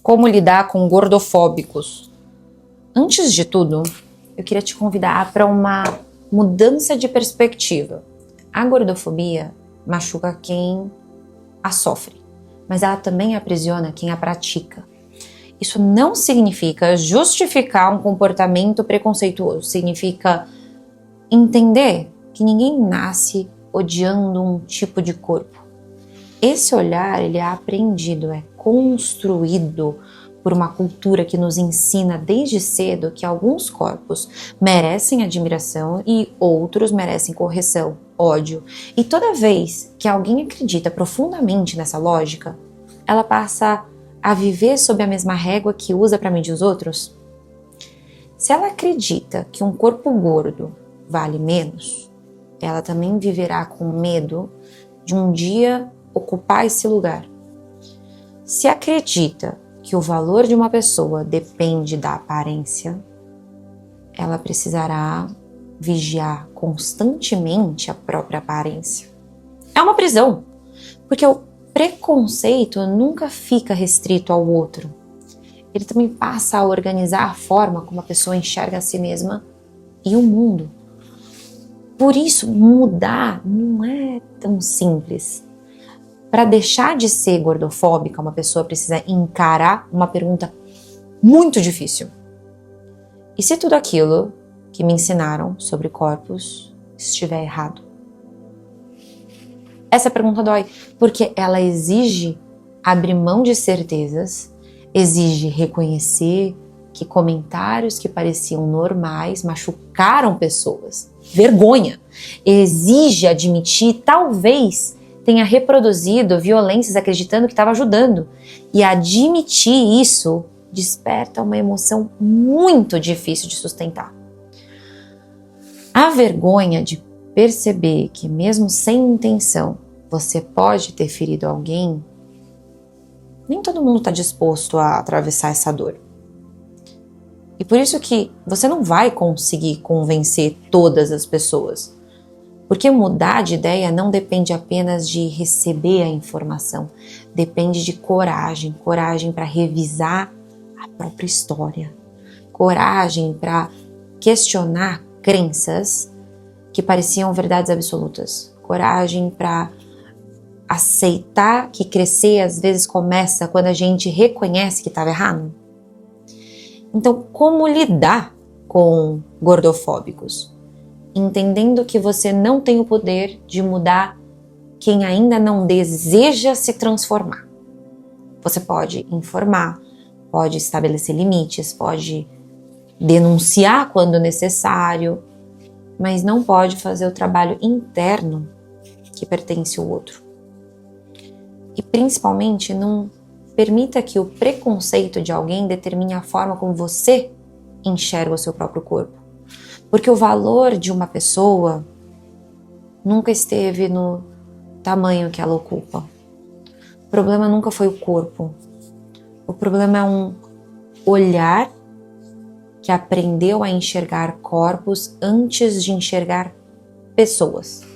Como lidar com gordofóbicos? Antes de tudo, eu queria te convidar para uma mudança de perspectiva. A gordofobia machuca quem a sofre, mas ela também aprisiona quem a pratica. Isso não significa justificar um comportamento preconceituoso, significa entender que ninguém nasce odiando um tipo de corpo. Esse olhar, ele é aprendido, é construído por uma cultura que nos ensina desde cedo que alguns corpos merecem admiração e outros merecem correção, ódio. E toda vez que alguém acredita profundamente nessa lógica, ela passa a viver sob a mesma régua que usa para medir os outros. Se ela acredita que um corpo gordo vale menos, ela também viverá com medo de um dia ocupar esse lugar. Se acredita que o valor de uma pessoa depende da aparência, ela precisará vigiar constantemente a própria aparência. É uma prisão, porque o preconceito nunca fica restrito ao outro. Ele também passa a organizar a forma como a pessoa enxerga a si mesma e o mundo. Por isso, mudar não é tão simples. Para deixar de ser gordofóbica, uma pessoa precisa encarar uma pergunta muito difícil. E se tudo aquilo que me ensinaram sobre corpos estiver errado? Essa pergunta dói, porque ela exige abrir mão de certezas, exige reconhecer que comentários que pareciam normais machucaram pessoas. Vergonha. Exige admitir, talvez, tenha reproduzido violências acreditando que estava ajudando. E admitir isso desperta uma emoção muito difícil de sustentar. A vergonha de perceber que mesmo sem intenção você pode ter ferido alguém, nem todo mundo está disposto a atravessar essa dor. E por isso que você não vai conseguir convencer todas as pessoas. Porque mudar de ideia não depende apenas de receber a informação, depende de coragem, coragem para revisar a própria história, coragem para questionar crenças que pareciam verdades absolutas, coragem para aceitar que crescer às vezes começa quando a gente reconhece que estava errado. Então, como lidar com gordofóbicos? Entendendo que você não tem o poder de mudar quem ainda não deseja se transformar. Você pode informar, pode estabelecer limites, pode denunciar quando necessário, mas não pode fazer o trabalho interno que pertence ao outro. E principalmente não permita que o preconceito de alguém determine a forma como você enxerga o seu próprio corpo. Porque o valor de uma pessoa nunca esteve no tamanho que ela ocupa. O problema nunca foi o corpo. O problema é um olhar que aprendeu a enxergar corpos antes de enxergar pessoas.